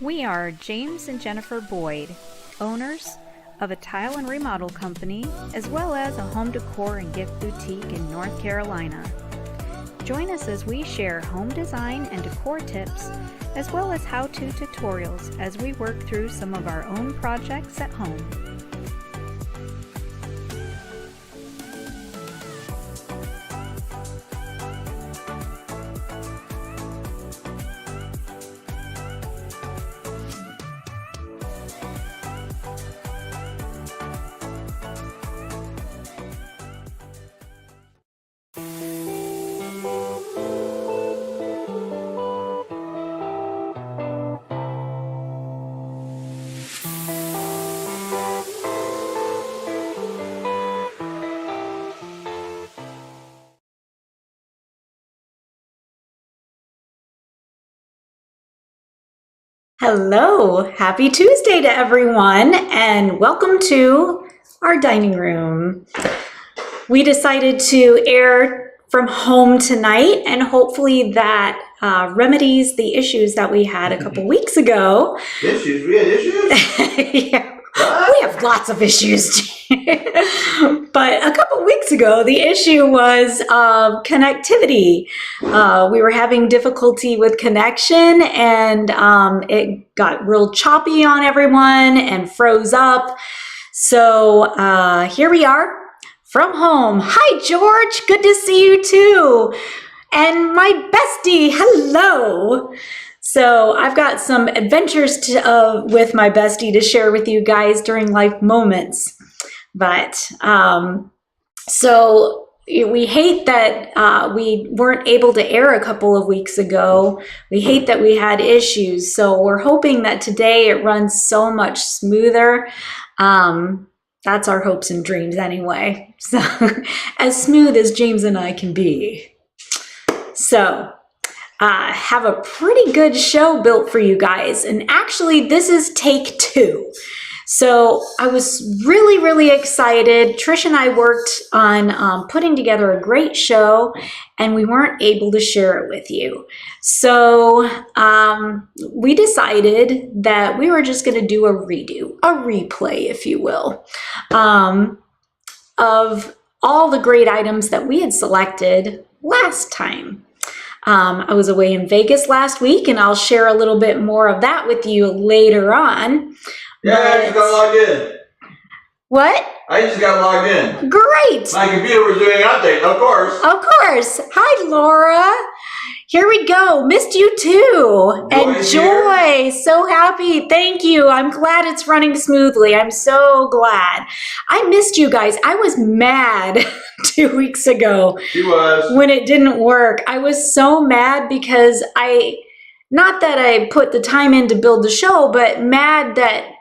We are James and Jennifer Boyd, owners of a tile and remodel company, as well as a home decor and gift boutique in North Carolina. Join us as we share home design and decor tips, as well as how-to tutorials as we work through some of our own projects at home. Hello, happy Tuesday to everyone, and welcome to our dining room. We decided to air from home tonight, and hopefully that remedies the issues that we had a couple weeks ago. Issues? We had issues? Yeah. We have lots of issues. But a couple weeks ago, the issue was connectivity. We were having difficulty with connection, and it got real choppy on everyone and froze up. So here we are from home. Hi, George. Good to see you too. And my bestie, hello. So I've got some adventures with my bestie to share with you guys during life moments. But so we hate that we weren't able to air a couple of weeks ago. We hate that we had issues. So we're hoping that today it runs so much smoother. That's our hopes and dreams anyway. So as smooth as James and I can be. So have a pretty good show built for you guys. And actually, this is take 2. So I was really, really excited. Trish and I worked on putting together a great show, and we weren't able to share it with you. So we decided that we were just going to do a replay, if you will, of all the great items that we had selected last time. I was away in Vegas last week, and I'll share a little bit more of that with you later on. Yeah, I just got logged in. What? I just got logged in. Great. My computer was doing an update, of course. Of course. Hi, Laura. Here we go. Missed you too. And Joy, so happy. Thank you. I'm glad it's running smoothly. I'm so glad. I missed you guys. I was mad 2 weeks ago. She was. When it didn't work. I was so mad because not that I put the time in to build the show, but mad that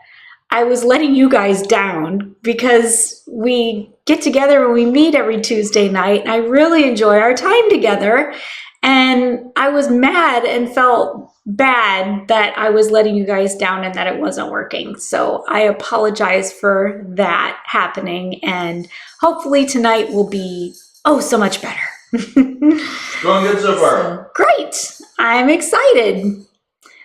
I was letting you guys down, because we get together and we meet every Tuesday night, and I really enjoy our time together. And I was mad and felt bad that I was letting you guys down and that it wasn't working. So I apologize for that happening, and hopefully tonight will be so much better. Going good so far. Great. I'm excited.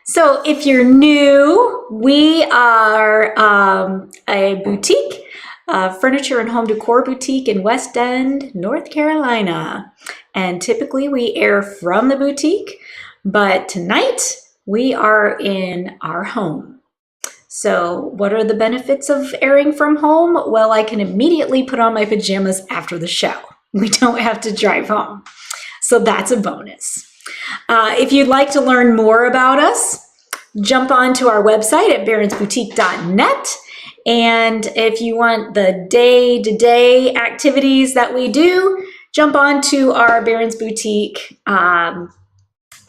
So if you're new, we are a boutique, furniture and home decor boutique in West End, North Carolina. And typically we air from the boutique, but tonight we are in our home. So what are the benefits of airing from home? Well, I can immediately put on my pajamas after the show. We don't have to drive home. So that's a bonus. If you'd like to learn more about us, jump onto our website at barronsboutique.net. And if you want the day-to-day activities that we do, jump onto our Barron's Boutique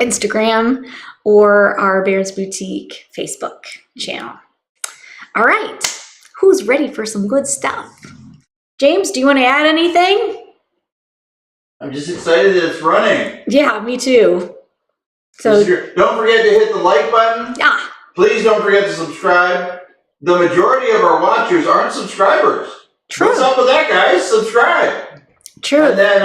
Instagram or our Barron's Boutique Facebook channel. All right, who's ready for some good stuff? James, do you want to add anything? I'm just excited that it's running. Yeah, me too. So don't forget to hit the like button. Yeah. Please don't forget to subscribe. The majority of our watchers aren't subscribers. True. What's up with that, guys? Subscribe. True. And then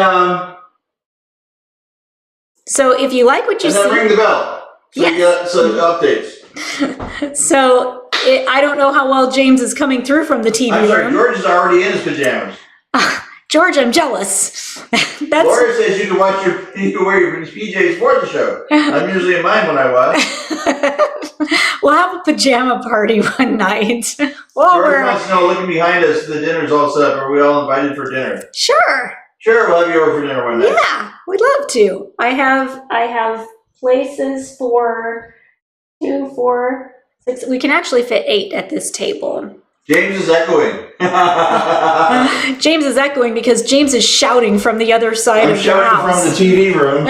so if you like what you see, and then ring the bell. So yes. you got some updates. So I don't know how well James is coming through from the TV I'm sorry, room. George is already in his pajamas. George, I'm jealous. Laura says you can wear your PJs for the show. I'm usually in mine when I watch. We'll have a pajama party one night. George wants to know, looking behind us, the dinner's all set up. Are we all invited for dinner? Sure. Sure, we'll have you over for dinner one night. Yeah, we'd love to. I have places for 2, 4, 6. We can actually fit 8 at this table. James is echoing. James is echoing because James is shouting from the other side of the house. I'm shouting from the TV room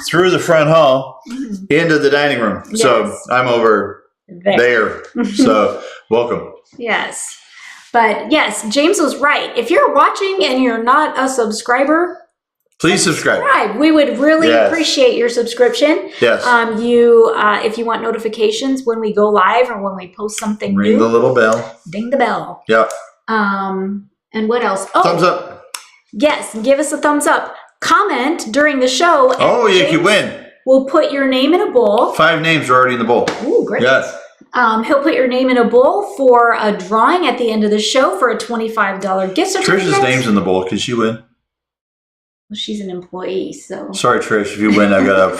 through the front hall into the dining room. Yes. So I'm over there. So welcome. Yes. But yes, James was right. If you're watching and you're not a subscriber, please subscribe. We would really appreciate your subscriction. Yes. If you want notifications when we go live or when we post something new. Ring the little bell. Ding the bell. Yeah. And what else? Oh, thumbs up. Yes, give us a thumbs up. Comment during the show. And you can win. We'll put your name in a bowl. 5 names are already in the bowl. Ooh, great. Yes. He'll put your name in a bowl for a drawing at the end of the show for a $25 gift certificate. Trish's name's in the bowl. Can she win? Well, she's an employee, so. Sorry, Trish. If you win, I gotta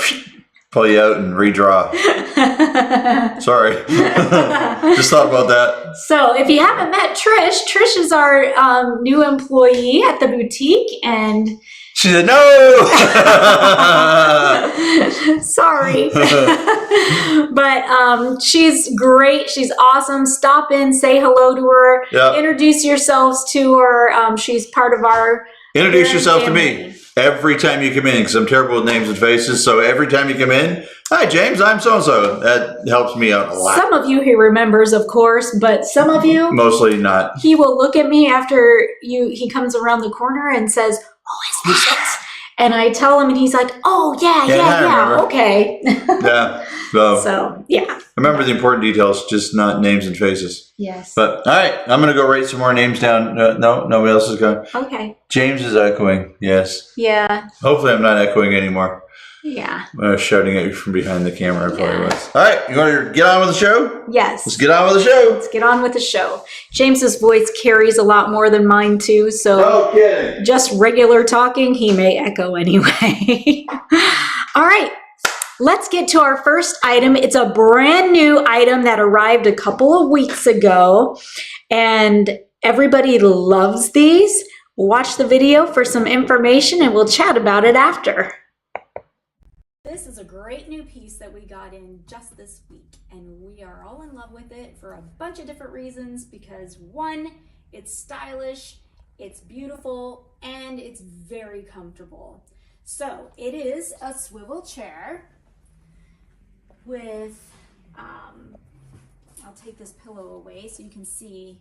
pull you out and redraw. Sorry. Just thought about that. So if you haven't met Trish is our new employee at the boutique, and she said no. Sorry. But she's great. She's awesome. Stop in, say hello to her. Yep. Introduce yourselves to her. She's part of our Introduce yourself family. To me every time you come in, because I'm terrible with names and faces. So every time you come in, hi, James, I'm so-and-so. That helps me out a lot. Some of you he remembers, of course, but some of you... Mostly not. He will look at me after he comes around the corner and says, "Oh, is this?" And I tell him, and he's like, "Oh, yeah, okay." Yeah. So, yeah. I remember the important details, just not names and faces. Yes. But, all right, I'm going to go write some more names down. No, nobody else is going. Okay. James is echoing, yes. Yeah. Hopefully I'm not echoing anymore. Yeah. I was shouting at you from behind the camera. I probably was. All right, you want to get on with the show? Yes. Let's get on with the show. Let's get on with the show. James's voice carries a lot more than mine, too, so no kidding. Just regular talking, he may echo anyway. All right. Let's get to our first item. It's a brand new item that arrived a couple of weeks ago, and everybody loves these. Watch the video for some information, and we'll chat about it after. This is a great new piece that we got in just this week, and we are all in love with it for a bunch of different reasons because, one, it's stylish, it's beautiful, and it's very comfortable. So it is a swivel chair with, I'll take this pillow away so you can see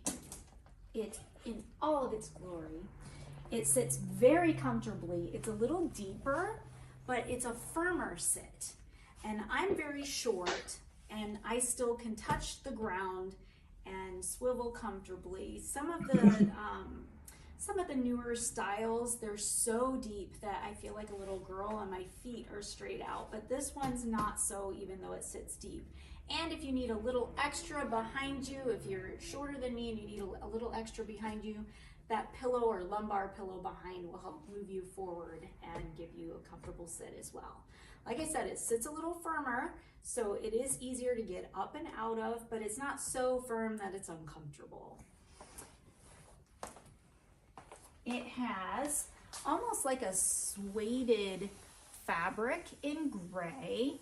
it in all of its glory. It sits very comfortably. It's a little deeper, but it's a firmer sit. And I'm very short, and I still can touch the ground and swivel comfortably. Some of the newer styles, they're so deep that I feel like a little girl and my feet are straight out, but this one's not so, even though it sits deep. And if you need a little extra behind you, if you're shorter than me and you need a little extra behind you, that pillow or lumbar pillow behind will help move you forward and give you a comfortable sit as well. Like I said, it sits a little firmer, so it is easier to get up and out of, but it's not so firm that it's uncomfortable. It has almost like a suede fabric in gray,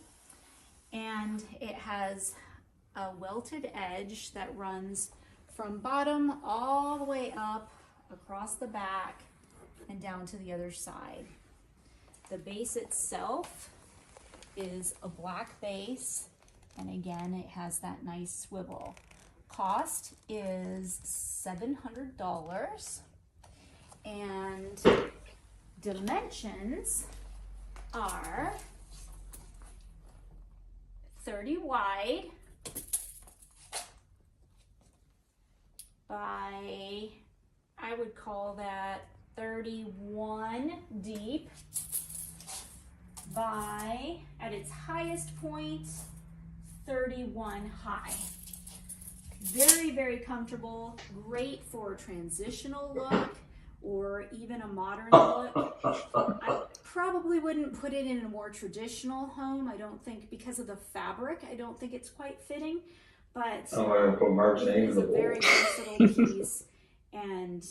and it has a welted edge that runs from bottom all the way up across the back and down to the other side. The base itself is a black base, and again it has that nice swivel. Cost is $700, and dimensions are 30 wide by, I would call that 31 deep by, at its highest point, 31 high. Very, very comfortable, great for a transitional look or even a modern look. I probably wouldn't put it in a more traditional home. I don't think, because of the fabric, I don't think it's quite fitting, but I'm going to put Mark's it name is in a the very bowl. versatile piece, and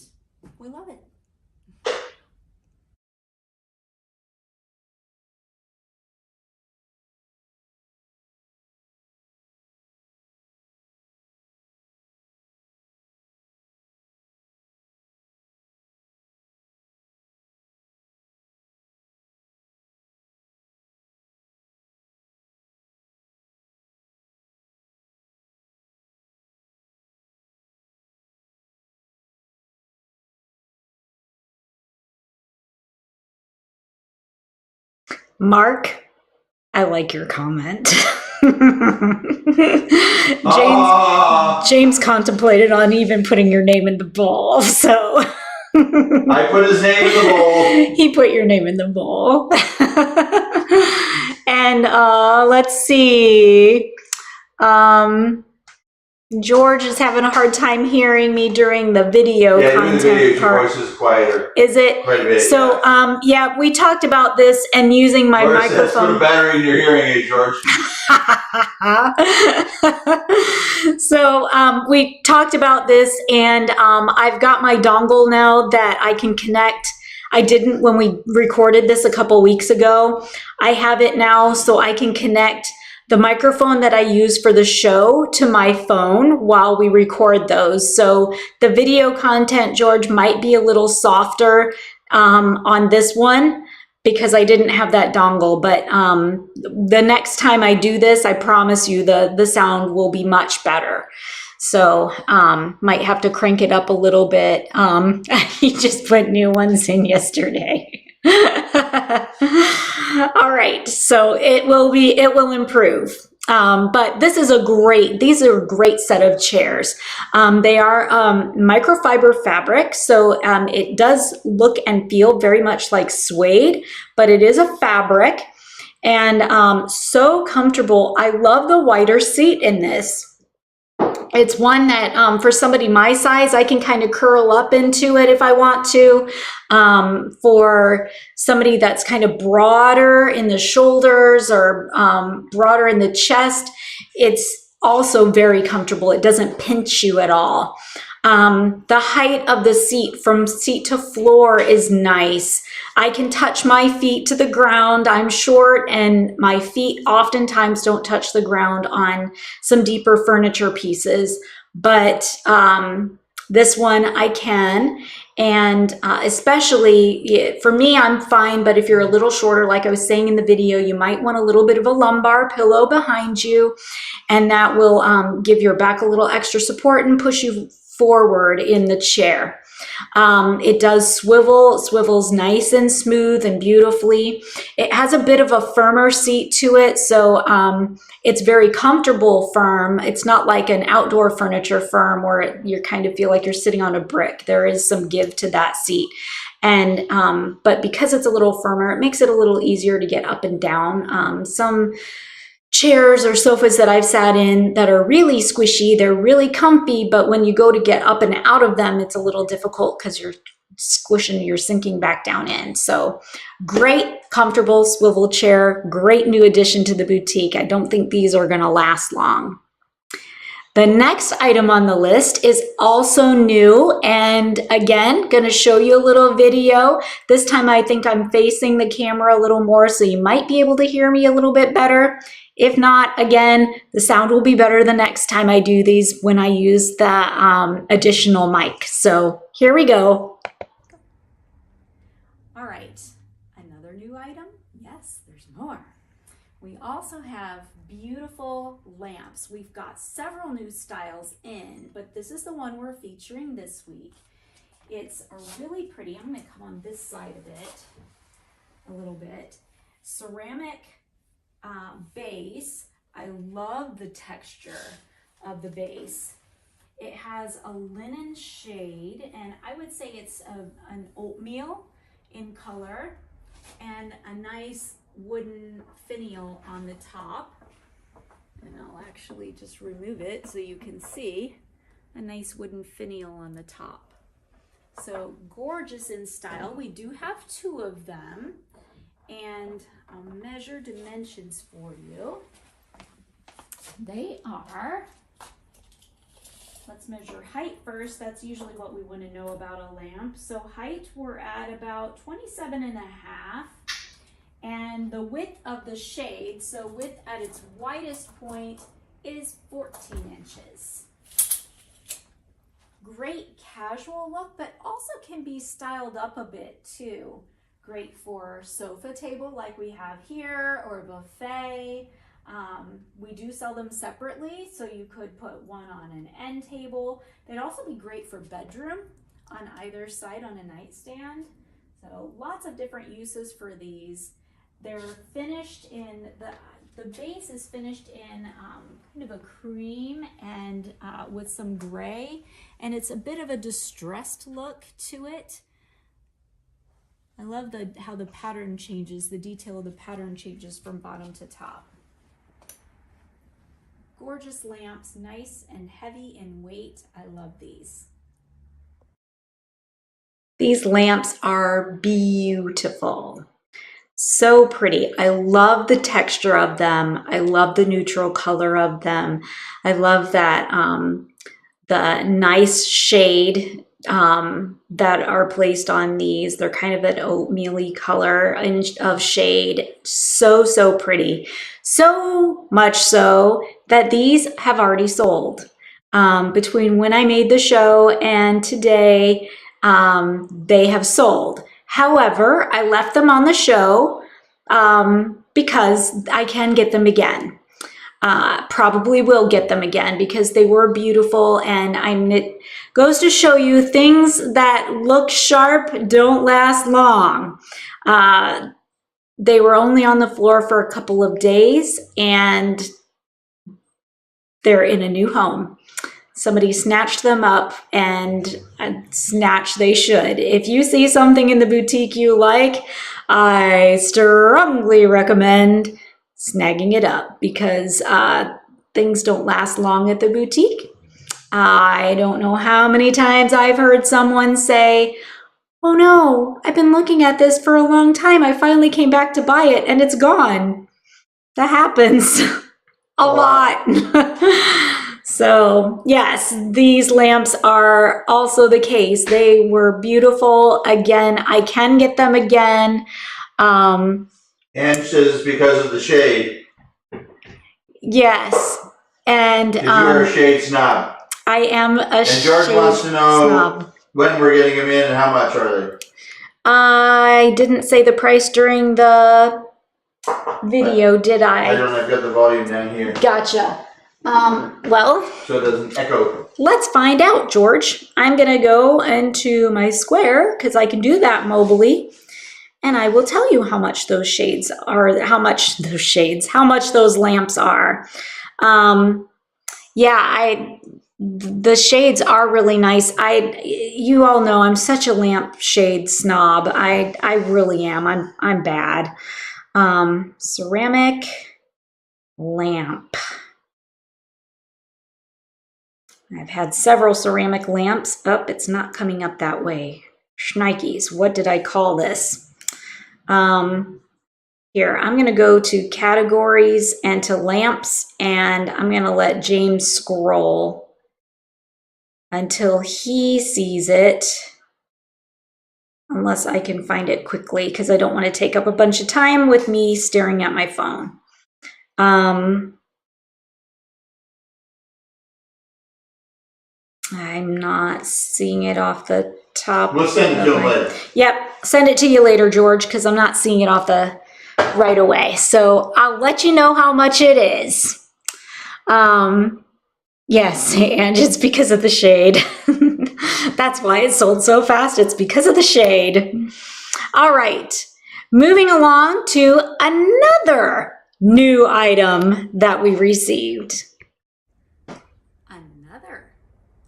we love it. Mark, I like your comment. James contemplated on even putting your name in the bowl, so I put his name in the bowl. He put your name in the bowl. And let's see. George is having a hard time hearing me during the video content the video, part. your voice is quieter. Is it? Quite a bit, so, yeah, we talked about this and using my microphone. Put a battery in your hearing aid, George. So we talked about this, and I've got my dongle now that I can connect. I didn't when we recorded this a couple weeks ago. I have it now so I can connect the microphone that I use for the show to my phone while we record those. So the video content, George, might be a little softer on this one because I didn't have that dongle. But the next time I do this, I promise you the sound will be much better. So might have to crank it up a little bit. He just put new ones in yesterday. All right, so it will improve. But these are a great set of chairs. They are microfiber fabric, so it does look and feel very much like suede, but it is a fabric, and so comfortable. I love the wider seat in this. It's one that for somebody my size, I can kind of curl up into it if I want to. For somebody that's kind of broader in the shoulders or broader in the chest, it's also very comfortable. It doesn't pinch you at all. The height of the seat from seat to floor is nice. I can touch my feet to the ground. I'm short and my feet oftentimes don't touch the ground on some deeper furniture pieces, but this one I can. And especially for me, I'm fine, but if you're a little shorter, like I was saying in the video, you might want a little bit of a lumbar pillow behind you, and that will give your back a little extra support and push you forward in the chair. It does swivels nice and smooth and beautifully. It has a bit of a firmer seat to it, so it's very comfortable firm. It's not like an outdoor furniture firm where you kind of feel like you're sitting on a brick. There is some give to that seat. And but because it's a little firmer, it makes it a little easier to get up and down. Some chairs or sofas that I've sat in that are really squishy, they're really comfy, but when you go to get up and out of them, it's a little difficult because you're squishing, you're sinking back down in. So great, comfortable swivel chair, great new addition to the boutique. I don't think these are gonna last long. The next item on the list is also new, and again, gonna show you a little video. This time I think I'm facing the camera a little more, so you might be able to hear me a little bit better. If not, again, the sound will be better the next time I do these when I use the additional mic. So here we go. All right, another new item. Yes, there's more. We also have beautiful lamps. We've got several new styles in, but this is the one we're featuring this week. It's really pretty. I'm going to come on this side of it a little bit. Ceramic base. I love the texture of the base. It has a linen shade, and I would say it's an oatmeal in color, and a nice wooden finial on the top. And I'll actually just remove it so you can see a nice wooden finial on the top. So gorgeous in style. We do have 2 of them, and I'll measure dimensions for you. They are, let's measure height first. That's usually what we want to know about a lamp. So height, we're at about 27.5, and the width of the shade, so width at its widest point, is 14 inches. Great casual look, but also can be styled up a bit too. Great for sofa table like we have here, or a buffet. We do sell them separately, so you could put one on an end table. They'd also be great for bedroom on either side on a nightstand. So lots of different uses for these. They're finished in, the base is finished in kind of a cream and with some gray, and it's a bit of a distressed look to it. I love how the pattern changes, the detail of the pattern changes from bottom to top. Gorgeous lamps, nice and heavy in weight. I love these. These lamps are beautiful. So pretty. I love the texture of them. I love the neutral color of them. I love that the nice shade that are placed on these. They're kind of an oatmeal-y color of shade. So pretty. So much so that these have already sold. Between when I made the show and today, they have sold. However, I left them on the show because I can get them again. Probably will get them again because they were beautiful, and it goes to show you things that look sharp don't last long. They were only on the floor for a couple of days, and they're in a new home. Somebody snatched them up, and snatch they should. If you see something in the boutique you like, I strongly recommend snagging it up because things don't last long at the boutique. I don't know how many times I've heard someone say, "Oh no, I've been looking at this for a long time. I finally came back to buy it and it's gone." That happens a lot. So yes, these lamps are also the case. They were beautiful. Again, I can get them again. Inches because of the shade. Yes. And you're a shade snob. I am a shade snob. And George wants to know when we're getting them in and how much are they? I didn't say the price during the video, did I? I don't know. I've got the volume down here. Gotcha. Well, so it doesn't echo. Let's find out, George. I'm gonna go into my Square because I can do that mobily, and I will tell you how much those shades are, how much those lamps are. Yeah, the shades are really nice. You all know I'm such a lamp shade snob. I really am. I'm bad. Ceramic lamp. I've had several ceramic lamps. Oh, it's not coming up that way. Schnikes, what did I call this? Here, I'm going to go to categories and to lamps, and I'm going to let James scroll until he sees it, unless I can find it quickly because I don't want to take up a bunch of time with me staring at my phone. I'm not seeing it off the top. We'll send it to him later. Yep, send it to you later, George, because I'm not seeing it off the right away. So I'll let you know how much it is. Yes, and it's because of the shade. That's why it sold so fast. It's because of the shade. All right, moving along to another new item that we received.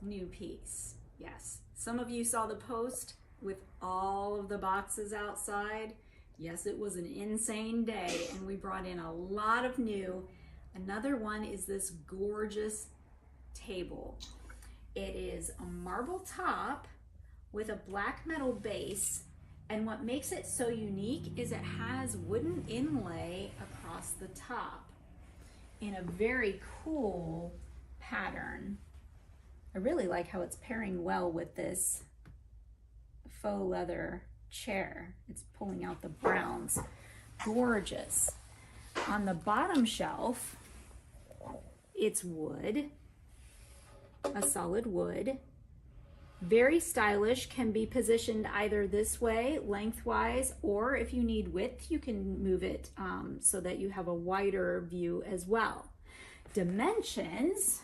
New piece. Yes, some of you saw the post with all of the boxes outside. Yes, it was an insane day, and we brought in a lot of new. Another one is this gorgeous table. It is a marble top with a black metal base, and what makes it so unique is it has wooden inlay across the top in a very cool pattern. I really like how it's pairing well with this faux leather chair. It's pulling out the browns. Gorgeous. On the bottom shelf, it's wood, a solid wood. Very stylish, can be positioned either this way, lengthwise, or if you need width, you can move it so that you have a wider view as well. Dimensions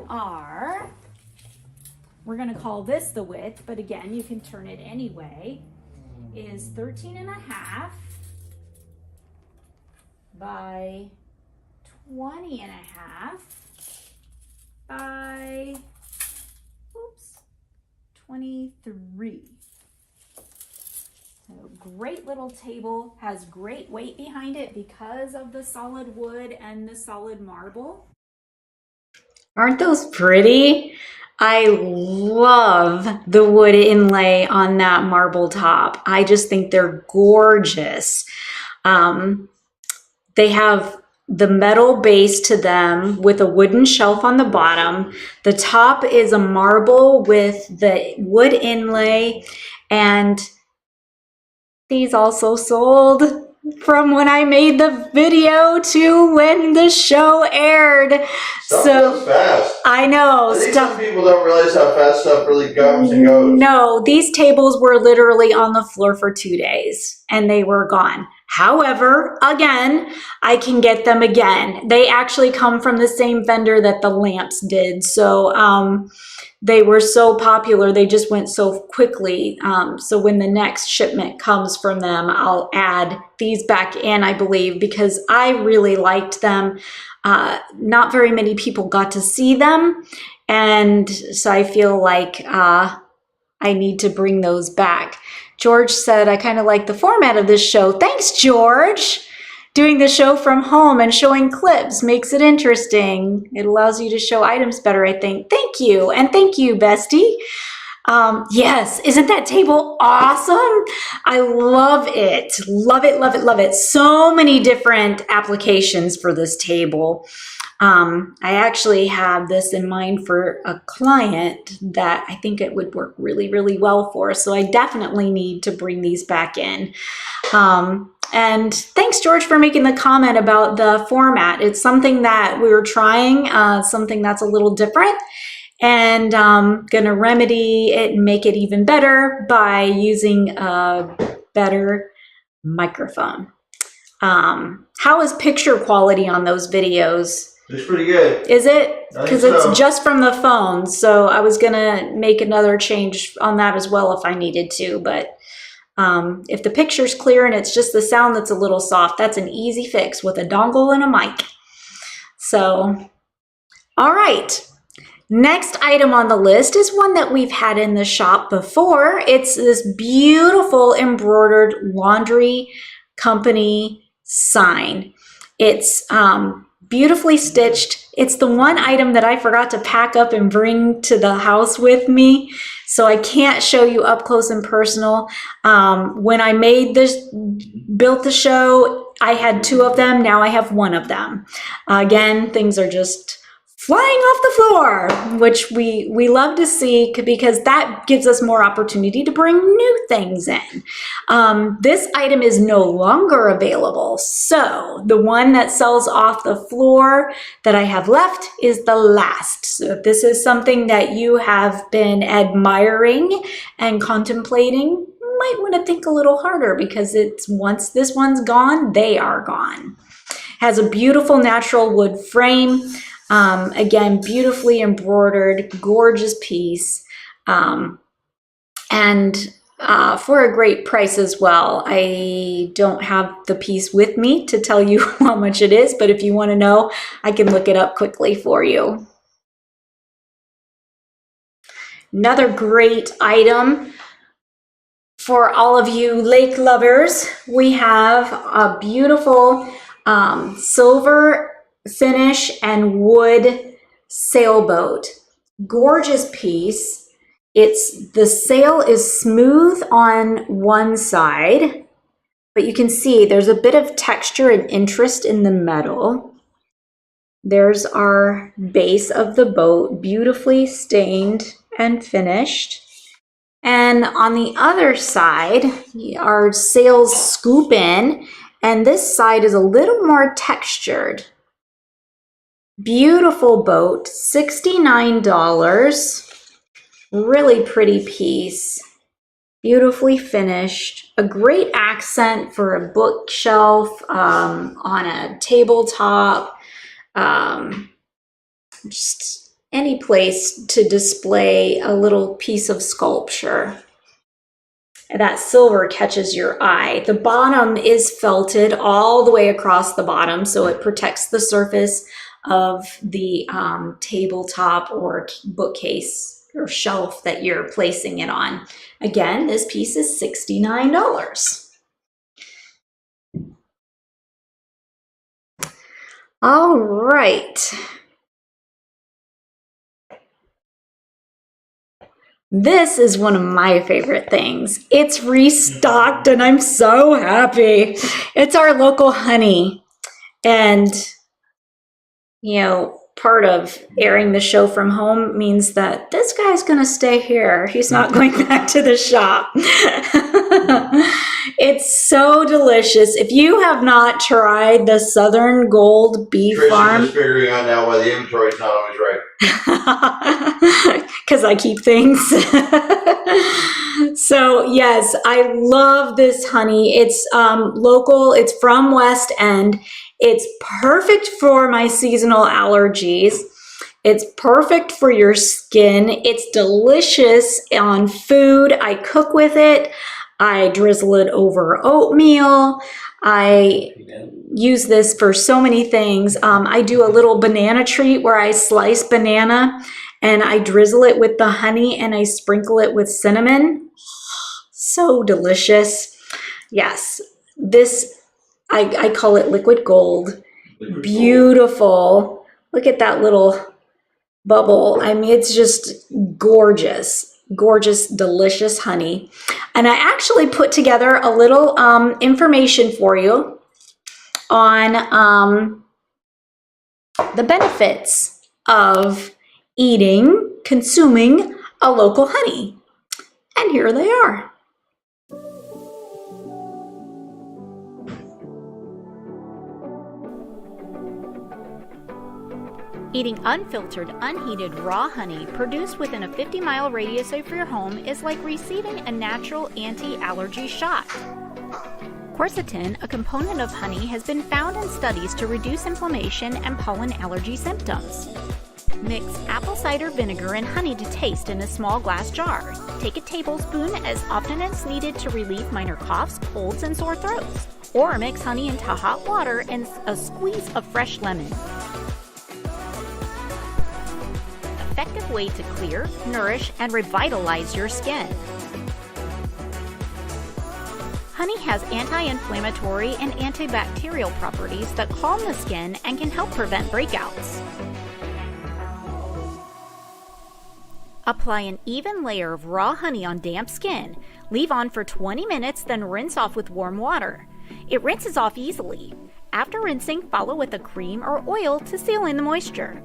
are, we're going to call this the width, but again, you can turn it anyway, is 13.5 by 20.5 by 23. So great little table, has great weight behind it because of the solid wood and the solid marble. Aren't those pretty? I love the wood inlay on that marble top. I just think they're gorgeous. They have the metal base to them with a wooden shelf on the bottom. The top is a marble with the wood inlay, and these also sold from when I made the video to when the show aired. Stuff So goes fast. I know. I think some people don't realize how fast stuff really comes and goes. No, these tables were literally on the floor for 2 days and they were gone. However, again, I can get them again. They actually come from the same vendor that the lamps did. So they were so popular, they just went so quickly. So when the next shipment comes from them, I'll add these back in, I believe, because I really liked them. Not very many people got to see them. And so I feel like I need to bring those back. George said, I kind of like the format of this show. Thanks, George. Doing the show from home and showing clips makes it interesting. It allows you to show items better, I think. Thank you. And thank you, Bestie. Yes, isn't that table awesome? I love it. Love it, love it, love it. So many different applications for this table. I actually have this in mind for a client that I think it would work really, really well for. So I definitely need to bring these back in. And thanks, George, for making the comment about the format. It's something that we were trying, something that's a little different, and gonna remedy it and make it even better by using a better microphone. How is picture quality on those videos? It's pretty good. Is it? Because so. it's just from the phone. So I was gonna make another change on that as well if I needed to. But if the picture's clear and it's just the sound that's a little soft, that's an easy fix with a dongle and a mic. So, all right. Next item on the list is one that we've had in the shop before. It's this beautiful embroidered laundry company sign. It's beautifully stitched. It's the one item that I forgot to pack up and bring to the house with me, so I can't show you up close and personal. When I built the show, I had 2 of them. Now I have 1 of them. Again, things are just flying off the floor, which we love to see because that gives us more opportunity to bring new things in. This item is no longer available. So the one that sells off the floor that I have left is the last. So if this is something that you have been admiring and contemplating, you might want to think a little harder because once this one's gone, they are gone. Has a beautiful natural wood frame. Again, beautifully embroidered, gorgeous piece, and for a great price as well. I don't have the piece with me to tell you how much it is, but if you want to know, I can look it up quickly for you. Another great item for all of you lake lovers, we have a beautiful silver finish and wood sailboat. Gorgeous piece. The sail is smooth on one side, but you can see there's a bit of texture and interest in the metal. There's our base of the boat, beautifully stained and finished. And on the other side, our sails scoop in, and this side is a little more textured. Beautiful boat, $69. Really pretty piece. Beautifully finished. A great accent for a bookshelf, on a tabletop. Just any place to display a little piece of sculpture. That silver catches your eye. The bottom is felted all the way across the bottom, so it protects the surface of the tabletop or bookcase or shelf that you're placing it on. Again, this piece is $69. All right. This is one of my favorite things. It's restocked and I'm so happy. It's our local honey. And, you know, part of airing the show from home means that this guy's going to stay here. He's not going back to the shop. It's so delicious. If you have not tried the Southern Gold Bee Farm, just figuring out now why the inventory's not always right. Because I keep things. So yes, I love this honey. It's local. It's from West End. It's perfect for my seasonal allergies. It's perfect for your skin. It's delicious on food. I cook with it. I drizzle it over oatmeal. I use this for so many things. I do a little banana treat where I slice banana and I drizzle it with the honey and I sprinkle it with cinnamon. So delicious. Yes, this, I call it liquid gold. Beautiful. Look at that little bubble. I mean, it's just gorgeous. Gorgeous, delicious honey. And I actually put together a little information for you on the benefits of consuming a local honey. And here they are. Eating unfiltered, unheated, raw honey produced within a 50-mile radius of your home is like receiving a natural anti-allergy shot. Quercetin, a component of honey, has been found in studies to reduce inflammation and pollen allergy symptoms. Mix apple cider vinegar and honey to taste in a small glass jar. Take a tablespoon as often as needed to relieve minor coughs, colds, and sore throats. Or mix honey into hot water and a squeeze of fresh lemon. Effective way to clear, nourish, and revitalize your skin. Honey has anti-inflammatory and antibacterial properties that calm the skin and can help prevent breakouts. Apply an even layer of raw honey on damp skin. Leave on for 20 minutes, then rinse off with warm water. It rinses off easily. After rinsing, follow with a cream or oil to seal in the moisture.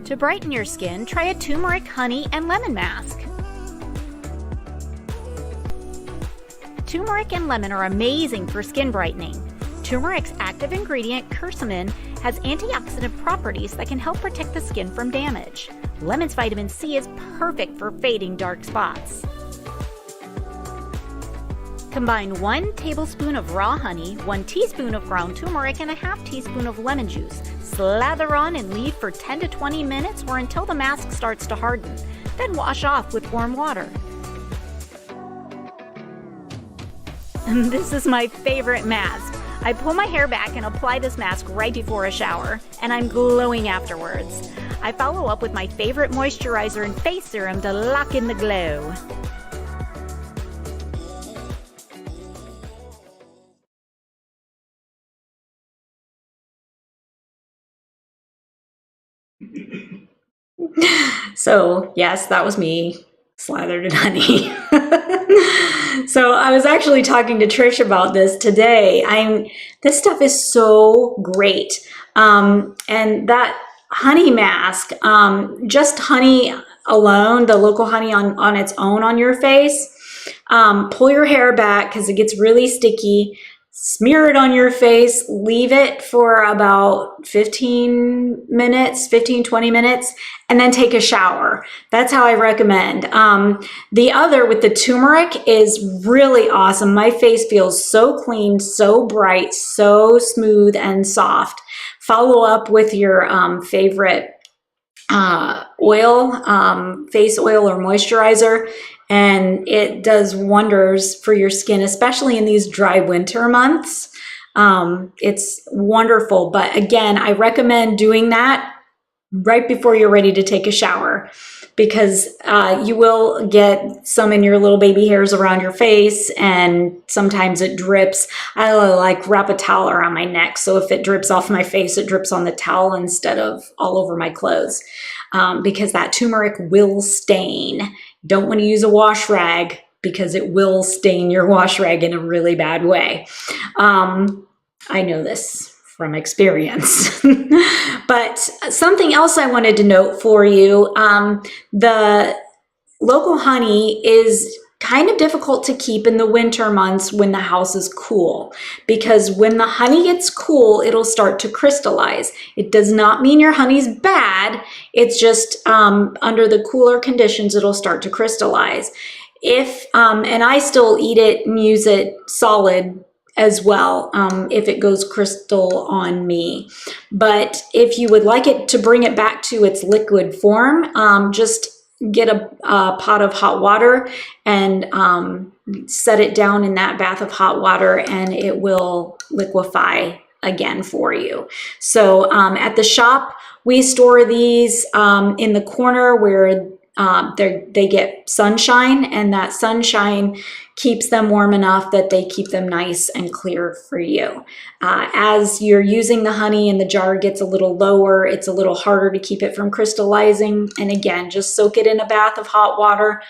To brighten your skin, try a turmeric, honey, and lemon mask. Turmeric and lemon are amazing for skin brightening. Turmeric's active ingredient, curcumin, has antioxidant properties that can help protect the skin from damage. Lemon's vitamin C is perfect for fading dark spots. Combine 1 tablespoon of raw honey, 1 teaspoon of ground turmeric, and a half teaspoon of lemon juice. Slather on and leave for 10 to 20 minutes or until the mask starts to harden. Then wash off with warm water. This is my favorite mask. I pull my hair back and apply this mask right before a shower, and I'm glowing afterwards. I follow up with my favorite moisturizer and face serum to lock in the glow. So yes, that was me slathered in honey. So I was actually talking to Trish about this today. This stuff is so great. And that honey mask, just honey alone, the local honey on its own on your face, pull your hair back because it gets really sticky. Smear it on your face, leave it for about 20 minutes, and then take a shower. That's how I recommend. The other with the turmeric is really awesome. My face feels so clean, so bright, so smooth and soft. Follow up with your favorite oil, face oil or moisturizer, and it does wonders for your skin, especially in these dry winter months. It's wonderful. But again, I recommend doing that right before you're ready to take a shower, because you will get some in your little baby hairs around your face, and sometimes it drips. I like wrap a towel around my neck, so if it drips off my face, it drips on the towel instead of all over my clothes, because that turmeric will stain. Don't want to use a wash rag because it will stain your wash rag in a really bad way. I know this from experience. But something else I wanted to note for you, the local honey is kind of difficult to keep in the winter months when the house is cool, because when the honey gets cool, it'll start to crystallize. It does not mean your honey's bad. It's just under the cooler conditions, it'll start to crystallize. And I still eat it and use it solid as well, if it goes crystal on me. But if you would like it to bring it back to its liquid form, just get a pot of hot water and set it down in that bath of hot water, and it will liquefy again for you. So at the shop, we store these in the corner where they get sunshine, and that sunshine keeps them warm enough that they keep them nice and clear for you. As you're using the honey and the jar gets a little lower, it's a little harder to keep it from crystallizing. And again, just soak it in a bath of hot water.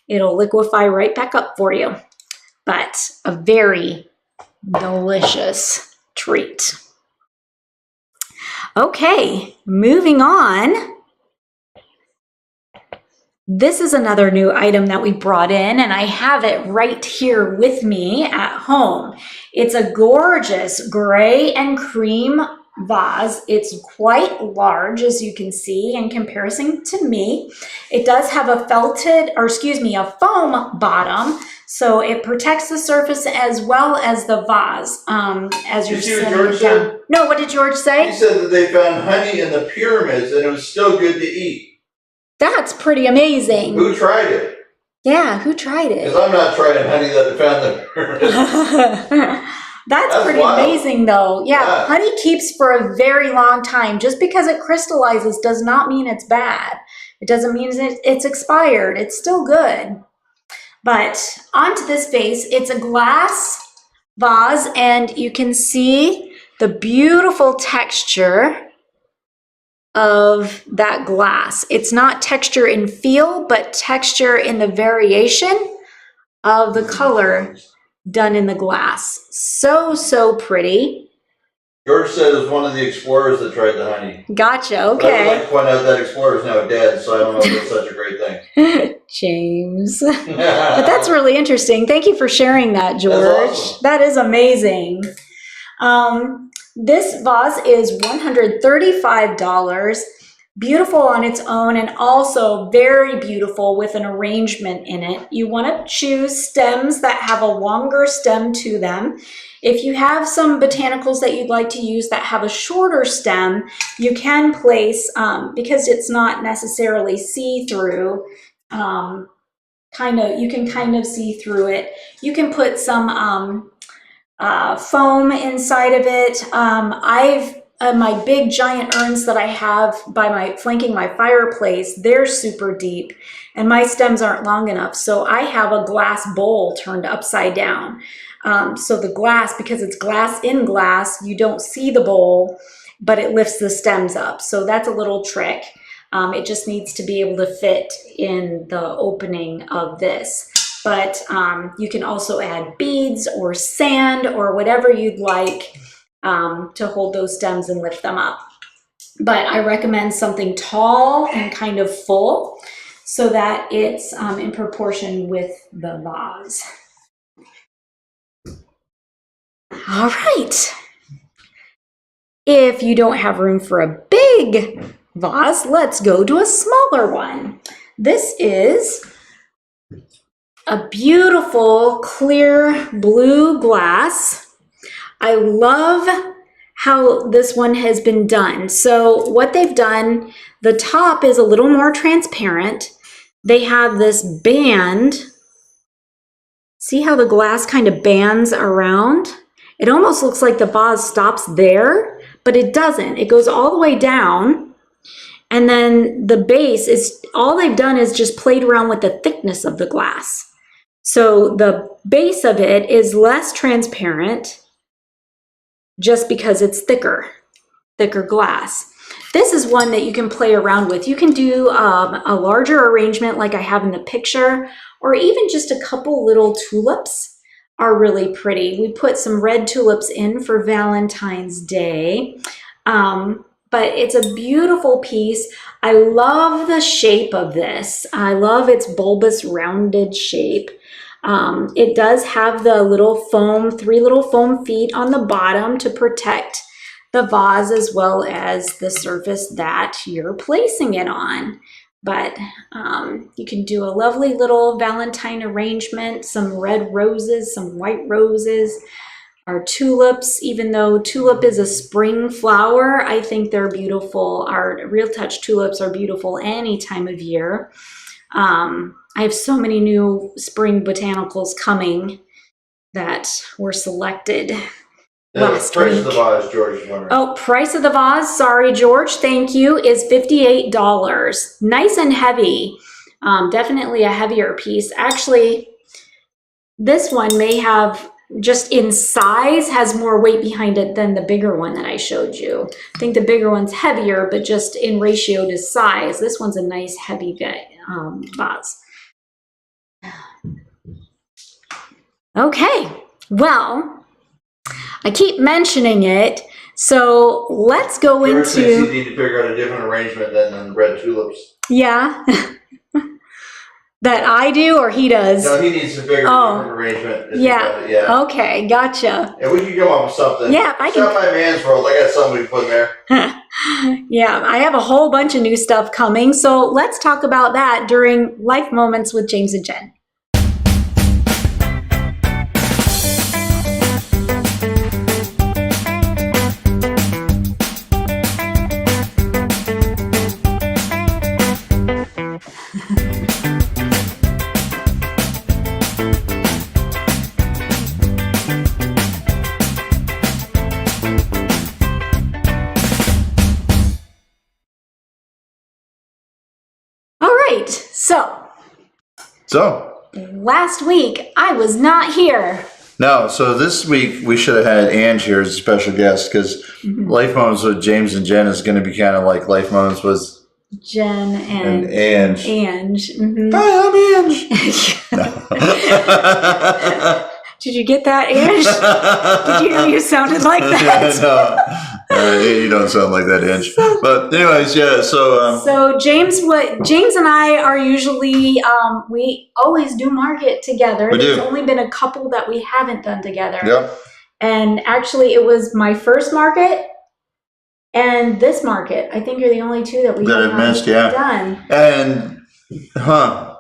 It'll liquefy right back up for you. But a very delicious treat. Okay, moving on. This is another new item that we brought in, and I have it right here with me at home. It's a gorgeous gray and cream vase. It's quite large, as you can see, in comparison to me. It does have a a foam bottom, so it protects the surface as well as the vase. As you're setting it down. No, what did George say? He said that they found honey in the pyramids and it was still good to eat. That's pretty amazing. Who tried it? Yeah, who tried it? Because I'm not trying honey that they found in the pyramids. That's pretty wild. Amazing though. Yeah, honey keeps for a very long time. Just because it crystallizes does not mean it's bad. It doesn't mean it's expired. It's still good. But onto this vase, it's a glass vase, and you can see the beautiful texture of that glass. It's not texture in feel, but texture in the variation of the color done in the glass. So pretty. George said it was one of the explorers that tried the honey. Gotcha, okay. But I would like to point out that explorer is now dead, so I don't know if it's such a great thing. James. But that's really interesting. Thank you for sharing that, George. That's awesome. That is amazing. This vase is $135. Beautiful on its own, and also very beautiful with an arrangement in it. You want to choose stems that have a longer stem to them. If you have some botanicals that you'd like to use that have a shorter stem, you can place, because it's not necessarily see-through, you can kind of see through it. You can put some foam inside of it. My big giant urns that I have flanking my fireplace, they're super deep and my stems aren't long enough. So I have a glass bowl turned upside down. So the glass, because it's glass in glass, you don't see the bowl, but it lifts the stems up. So that's a little trick. It just needs to be able to fit in the opening of this. But you can also add beads or sand or whatever you'd like to hold those stems and lift them up. But I recommend something tall and kind of full so that it's in proportion with the vase. All right. If you don't have room for a big vase, let's go to a smaller one. This is a beautiful clear blue glass. I love how this one has been done. So what they've done, the top is a little more transparent. They have this band. See how the glass kind of bands around? It almost looks like the vase stops there, but it doesn't. It goes all the way down. And then the base is, all they've done is just played around with the thickness of the glass. So the base of it is less transparent just because it's thicker glass. This is one that you can play around with. You can do a larger arrangement like I have in the picture, or even just a couple little tulips are really pretty. We put some red tulips in for Valentine's Day, but it's a beautiful piece. I love the shape of this. I love its bulbous rounded shape. It does have the little foam, 3 little foam feet on the bottom to protect the vase as well as the surface that you're placing it on. But you can do a lovely little Valentine arrangement, some red roses, some white roses, our tulips. Even though tulip is a spring flower, I think they're beautiful. Our Real Touch tulips are beautiful any time of year. I have so many new spring botanicals coming that were selected last price week. of the vase, George is wondering. Oh, price of the vase, sorry, George, thank you, is $58. Nice and heavy. Definitely a heavier piece. Actually, this one may have, just in size, has more weight behind it than the bigger one that I showed you. I think the bigger one's heavier, but just in ratio to size, this one's a nice heavy vase. Okay, well, I keep mentioning it, so let's go George thinks you into... need to figure out a different arrangement than the red tulips. Yeah. That I do or he does? No, he needs to figure out a different arrangement. Yeah. Okay, gotcha. And we can come up with something. Yeah, I can. Stop by Man's World. I got something we can put in there. Yeah, I have a whole bunch of new stuff coming. So let's talk about that during Life Moments with James and Jen. So last week I was not here. No, so this week we should have had Ange here as a special guest because Life Moments with James and Jen is going to be kind of like Life Moments with Jen and Ange. Mm-hmm. Hi, I'm Ange. Did you get that, Ange? Did you know you sounded like that? No, you don't sound like that, Ange. But anyways, yeah. So James and I are usually we always do market together. There's only been a couple that we haven't done together. Yep. And actually, it was my first market and this market. I think you're the only two that we have missed. Yeah. Done. And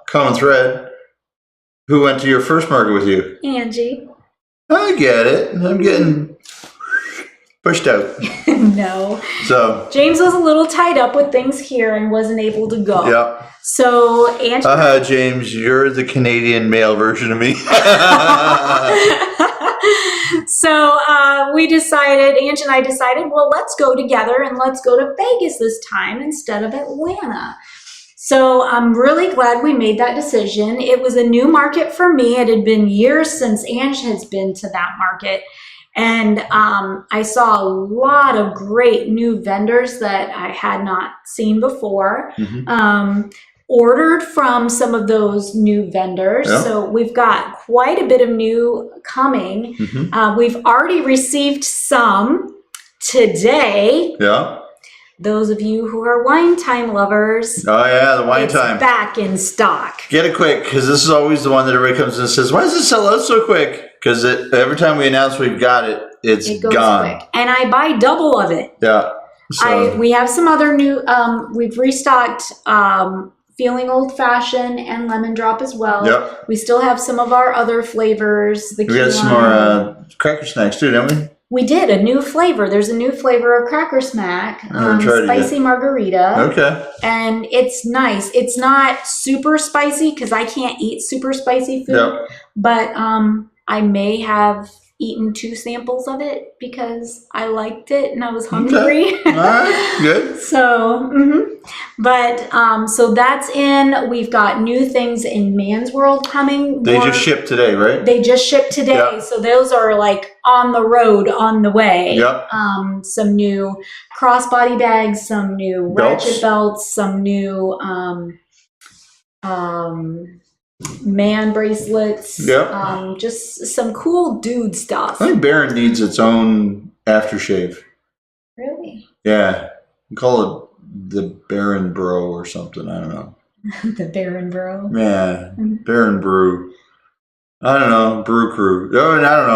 common thread. Who went to your first market with you? Angie. I get it. I'm getting pushed out. No. So James was a little tied up with things here and wasn't able to go. Yeah. So Angie. James, you're the Canadian male version of me. So Ange and I decided, well, let's go together and let's go to Vegas this time instead of Atlanta. So I'm really glad we made that decision. It was a new market for me. It had been years since Ange has been to that market. And I saw a lot of great new vendors that I had not seen before. Ordered from some of those new vendors. Yeah. So we've got quite a bit of new coming. We've already received some today. Yeah. Those of you who are wine time lovers. Oh yeah, the wine it's time. back in stock. Get it quick, because this is always the one that everybody comes in and says, why does it sell out so quick? Because every time we announce we've got it, it goes gone. Quick. And I buy double of it. Yeah. So. We have some other new, we've restocked Feeling Old Fashioned and Lemon Drop as well. Yep. We still have some of our other flavors. We got some more cracker snacks too, don't we? We did a new flavor. There's a new flavor of Cracker Smack, spicy margarita. Okay. And it's nice. It's not super spicy because I can't eat super spicy food. Yep. But I may have eaten 2 samples of it because I liked it and I was hungry. Okay. All right, good. So, so that's in. We've got new things in Man's World coming. They just shipped today, right? They just shipped today. Yep. So those are like on the road, on the way. Yep. Some new crossbody bags, some new ratchet belts, some new man bracelets. Yep. Just some cool dude stuff. I think Barron needs its own aftershave. Really? Yeah. You call it the Barron Bro or something. I don't know. The Barron Bro. Yeah. Barron Brew. I don't know. Brew Crew. Oh, and I don't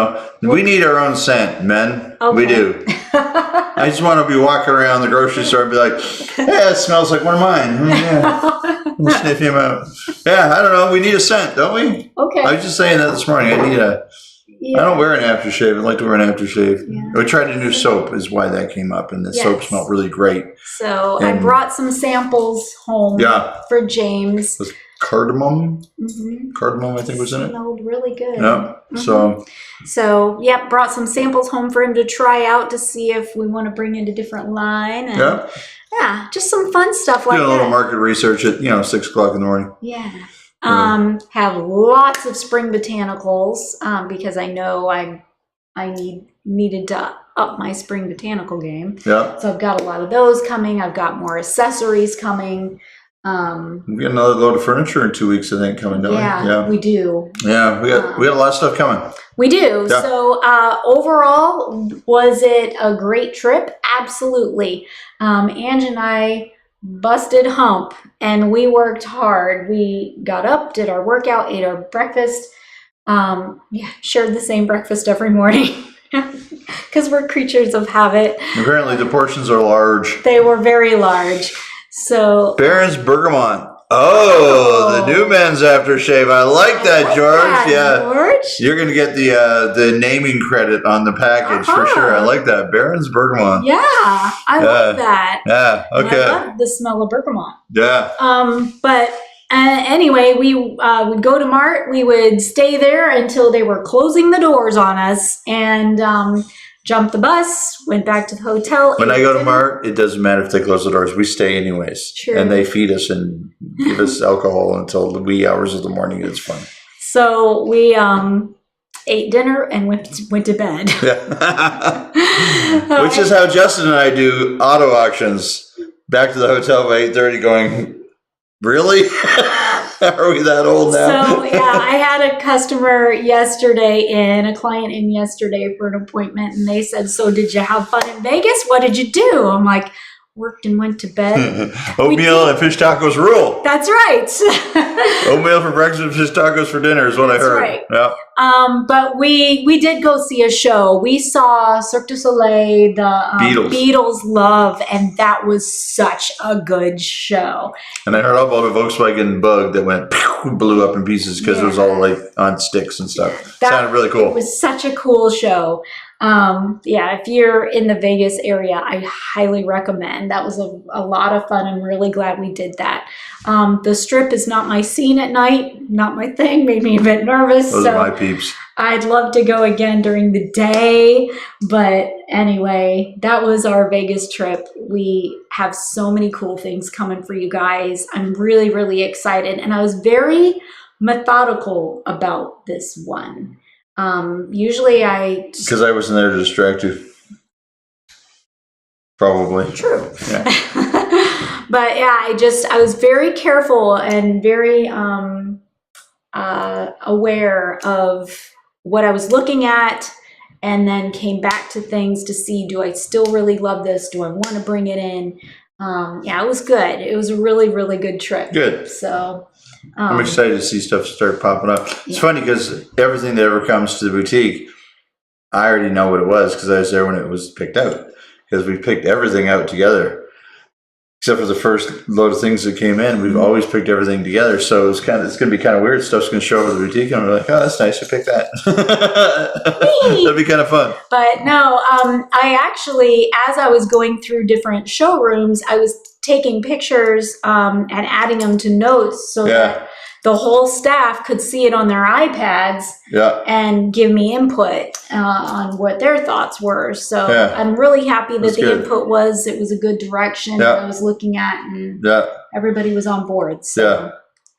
know. We need our own scent, men. Okay. We do. I just want to be walking around the grocery store and be like, yeah, it smells like one of mine. Yeah. We'll sniff him out. Yeah, I don't know. We need a scent, don't we? Okay. I was just saying that this morning. I need a... Yeah. I don't wear an aftershave. I like to wear an aftershave. Yeah. We tried a new soap is why that came up. And the soap smelled really great. So I brought some samples home for James. With cardamom. Cardamom, I think, was in it. Smelled really good. Yeah. So, brought some samples home for him to try out to see if we want to bring in a different line. And yeah, just some fun stuff like that. Do a little market research at 6 o'clock in the morning. Yeah. Have lots of spring botanicals because I know I needed to up my spring botanical game. Yeah. So I've got a lot of those coming. I've got more accessories coming. We got another load of furniture in 2 weeks, I think, coming down. Yeah, we do. Yeah, we got a lot of stuff coming. We do. Yeah. So overall, was it a great trip? Absolutely. Ange and I busted hump and we worked hard. We got up, did our workout, ate our breakfast. Shared the same breakfast every morning because we're creatures of habit. Apparently the portions are large. They were very large. So Barron's Bergamot. Oh, the new men's aftershave. I like that, George. George. You're going to get the naming credit on the package for sure. I like that. Barron's Bergamot. Yeah, I love that. Yeah, okay. I love the smell of bergamot. Yeah. But anyway, we would go to Mart. We would stay there until they were closing the doors on us and jumped the bus, went back to the hotel. When I go to Mart, it doesn't matter if they close the doors. We stay anyways. True. And they feed us and give us alcohol until the wee hours of the morning. It's fun. So we ate dinner and went to bed. Yeah. Which is how Justin and I do auto auctions. Back to the hotel by 8:30 going, really? Are we that old now? So, I had a customer a client in yesterday for an appointment, and they said, so did you have fun in Vegas? What did you do? I'm like, worked and went to bed. Oatmeal and fish tacos rule. That's right. Oatmeal for breakfast and fish tacos for dinner is what I heard. Right. Yeah. But we did go see a show. We saw Cirque du Soleil, the Beatles Love, and that was such a good show. And I heard all about a Volkswagen Bug that went blew up in pieces because it was all like on sticks and stuff. Sounded really cool. It was such a cool show. If you're in the Vegas area, I highly recommend. That was a lot of fun. I'm really glad we did that. The Strip is not my scene at night, not my thing, made me a bit nervous. Those are my peeps. I'd love to go again during the day, but anyway, that was our Vegas trip. We have so many cool things coming for you guys. I'm really, really excited, and I was very methodical about this one. Usually I... Because I wasn't there to distract you. Probably. True. Yeah. But yeah, I was very careful and very aware of what I was looking at, and then came back to things to see, do I still really love this? Do I want to bring it in? Yeah, it was good. It was a really, really good trip. Good. So I'm excited to see stuff start popping up. It's funny because everything that ever comes to the boutique, I already know what it was because I was there when it was picked out. Because we picked everything out together. Except for the first load of things that came in, we've always picked everything together. So it's going to be kind of weird. Stuff's going to show up at the boutique, and we're like, oh, that's nice. You picked that. That'd be kind of fun. But no, I actually, as I was going through different showrooms, I was taking pictures and adding them to notes so that the whole staff could see it on their iPads and give me input on what their thoughts were. So I'm really happy that the input it was a good direction that I was looking at, and everybody was on board. So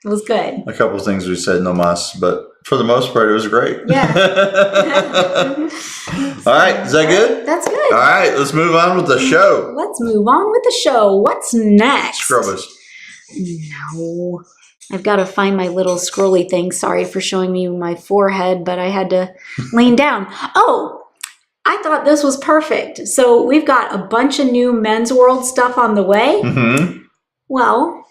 it was good. A couple of things we said no mas, but for the most part, it was great. Yeah. All right. Is that good? That's good. All right. Let's move on with the show. Let's move on with the show. What's next? Scrub us. No. I've got to find my little scrolly thing. Sorry for showing you my forehead, but I had to lean down. Oh, I thought this was perfect. So we've got a bunch of new Men's World stuff on the way. Mm-hmm. Well,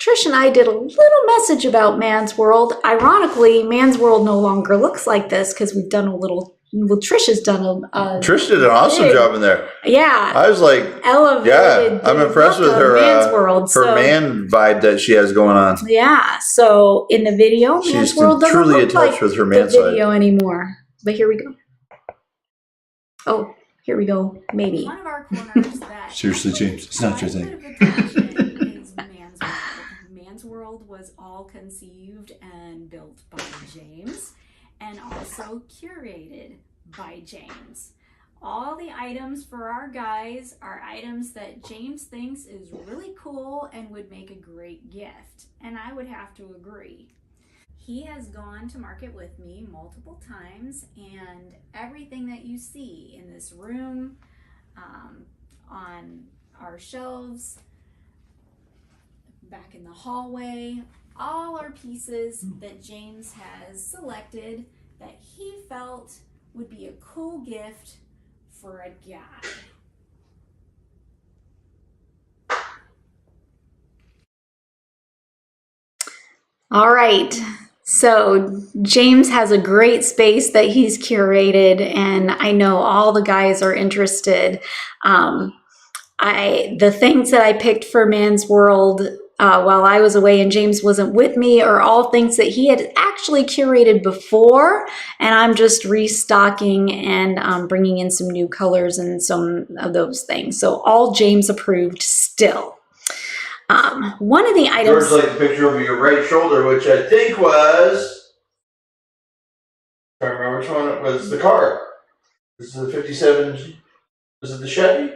Trish and I did a little message about Man's World. Ironically, Man's World no longer looks like this because we've done a little... Well, Trish has done Trish did an awesome job in there. Yeah. I was like, elevated. I'm impressed with her Man's World, her man vibe that she has going on. Yeah. So in the video, Man's World doesn't truly look attached like with her man the video anymore. But here we go. Oh, here we go. Maybe. One of our corners that Seriously, James, it's not your thing. is Man's World. Man's World was all conceived and built by James, and also curated by James. All the items for our guys are items that James thinks is really cool and would make a great gift, and I would have to agree. He has gone to market with me multiple times, and everything that you see in this room, on our shelves, back in the hallway, all are pieces that James has selected that he felt would be a cool gift for a guy. All right. So James has a great space that he's curated, and I know all the guys are interested. The things that I picked for Man's World while I was away and James wasn't with me are all things that he had actually curated before, and I'm just restocking and bringing in some new colors and some of those things. So all James approved still. One of the items... George liked the picture over your right shoulder, which I think was... I can't remember which one it was. The car. This is the 57... Was it the Chevy?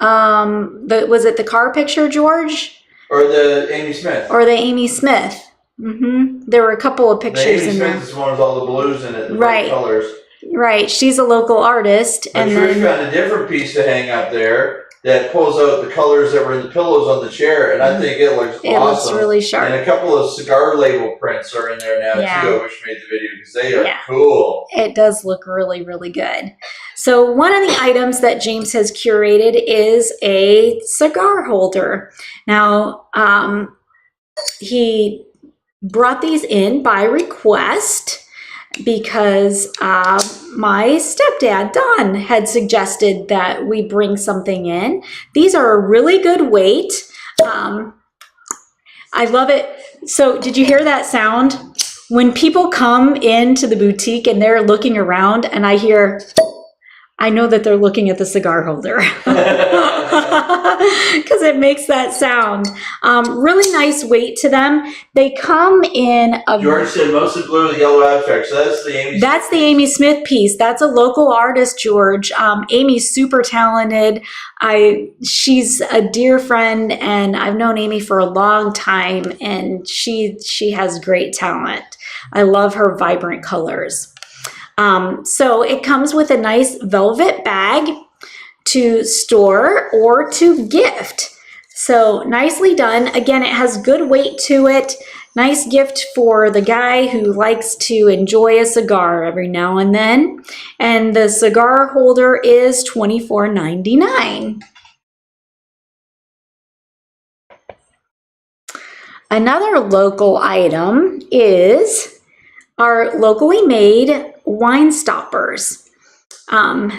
Was it the car picture, George? Or the Amy Smith? Or the Amy Smith. Mm-hmm. There were a couple of pictures in there. The Amy Smith is the one with all the blues in it, the bright colors. Right. She's a local artist. But Trish found a different piece to hang up there that pulls out the colors that were in the pillows on the chair, and I think it looks awesome. It looks really sharp. And a couple of cigar label prints are in there now too. I wish we made the video because they are cool. It does look really, really good. So one of the items that James has curated is a cigar holder. Now, he brought these in by request because my stepdad, Don, had suggested that we bring something in. These are a really good weight. I love it. So did you hear that sound? When people come into the boutique and they're looking around and I hear... I know that they're looking at the cigar holder. because it makes that sound. Really nice weight to them. They come in a... George said mostly blue with yellow abstract, so that's the Amy. That's the Amy Smith piece. That's a local artist, George. Amy's super talented. She's a dear friend, and I've known Amy for a long time, and she has great talent. I love her vibrant colors. So it comes with a nice velvet bag to store or to gift. So nicely done. Again, it has good weight to it. Nice gift for the guy who likes to enjoy a cigar every now and then. And the cigar holder is $24.99. Another local item is our locally made wine stoppers.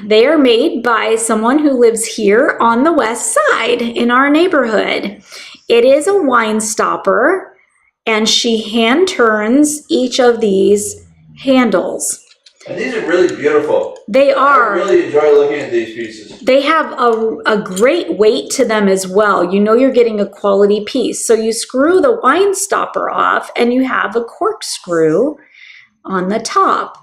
They are made by someone who lives here on the west side in our neighborhood. It is a wine stopper, and she hand turns each of these handles. And these are really beautiful. They are. I really enjoy looking at these pieces. They have a great weight to them as well. You know you're getting a quality piece. So you screw the wine stopper off, and you have a corkscrew on the top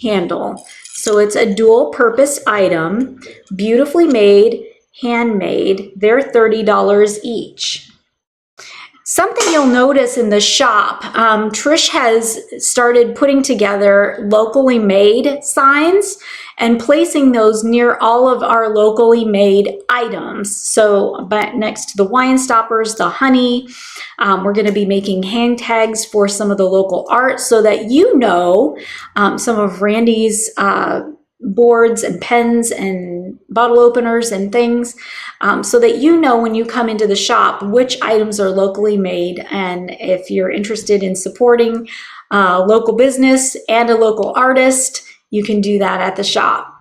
handle. So it's a dual purpose item, beautifully made, handmade. They're $30 each. Something you'll notice in the shop, Trish has started putting together locally made signs and placing those near all of our locally made items. So but next to the wine stoppers, the honey, we're going to be making hang tags for some of the local art so that you know some of Randy's boards and pens and bottle openers and things, so that you know when you come into the shop which items are locally made. And if you're interested in supporting local business and a local artist, you can do that at the shop.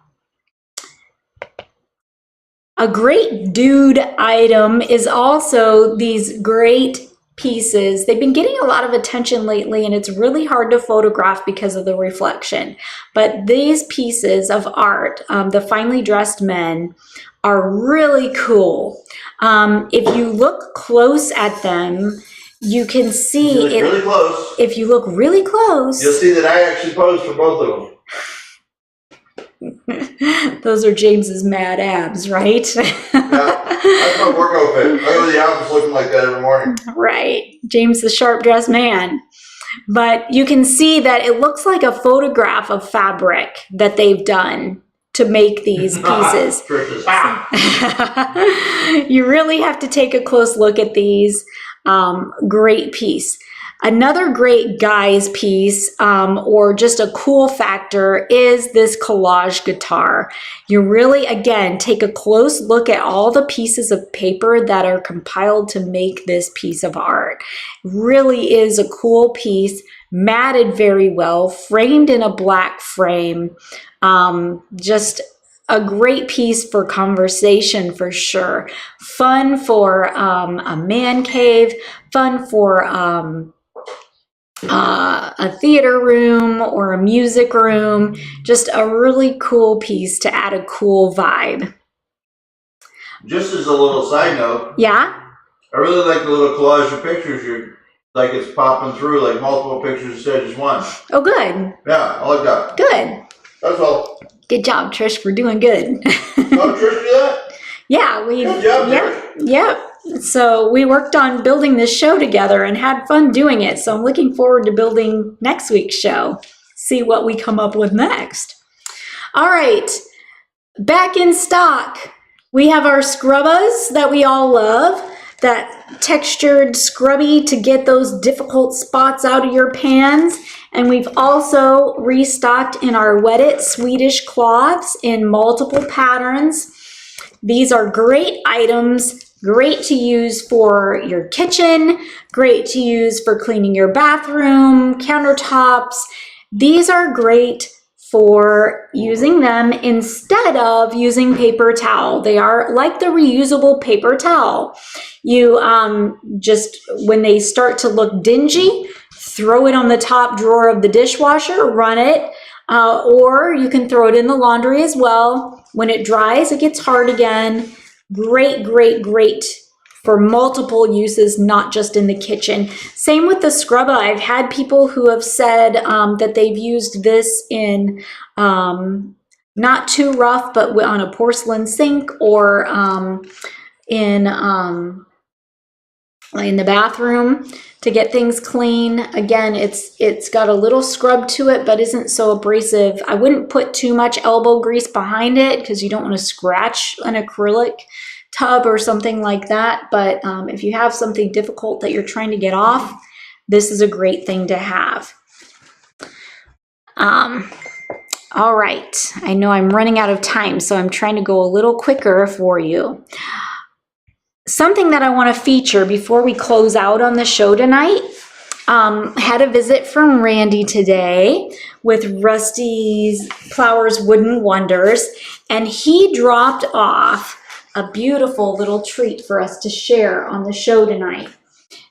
A great dude item is also these great pieces. They've been getting a lot of attention lately, and it's really hard to photograph because of the reflection. But these pieces of art, the finely dressed men, are really cool. If you look close at them, you can see it. Really close. If you look really close, you'll see that I actually posed for both of them. those are James's mad abs, right? Yeah, that's my work outfit. I go to the office looking like that every morning. Right, James the sharp dressed man. But you can see that it looks like a photograph of fabric that they've done to make these pieces. You really have to take a close look at these. Great piece. Another great guy's piece, or just a cool factor, is this collage guitar. You really, again, take a close look at all the pieces of paper that are compiled to make this piece of art. Really is a cool piece, matted very well, framed in a black frame. Just a great piece for conversation for sure. Fun for a man cave, fun for a theater room or a music room. Just a really cool piece to add a cool vibe. Just as a little side note. Yeah? I really like the little collage of pictures. You're like it's popping through like multiple pictures instead of just one. Oh, good. Yeah, I like that. Good. That's all. Good job, Trish. We're doing good. Oh, Trish do that? Yeah, we. Good job, Yeah, yeah. So we worked on building this show together and had fun doing it. So I'm looking forward to building next week's show. See what we come up with next. All right, back in stock. We have our scrubbers that we all love. That textured scrubby to get those difficult spots out of your pans. And we've also restocked in our wetted Swedish cloths in multiple patterns. These are great items, great to use for your kitchen, great to use for cleaning your bathroom, countertops. These are great for using them instead of using paper towel. They are like the reusable paper towel. You just, when they start to look dingy, throw it on the top drawer of the dishwasher, run it, or you can throw it in the laundry as well. When it dries, it gets hard again. Great, great, great for multiple uses, not just in the kitchen. Same with the scrubba. I've had people who have said that they've used this in not too rough, but on a porcelain sink or in the bathroom to get things clean. Again, it's got a little scrub to it, but isn't so abrasive. I wouldn't put too much elbow grease behind it because you don't want to scratch an acrylic tub or something like that. But if you have something difficult that you're trying to get off, this is a great thing to have. All right, I know I'm running out of time, so I'm trying to go a little quicker for you. Something that I want to feature before we close out on the show tonight, had a visit from Randy today with Rusty's Flowers Wooden Wonders, and he dropped off a beautiful little treat for us to share on the show tonight.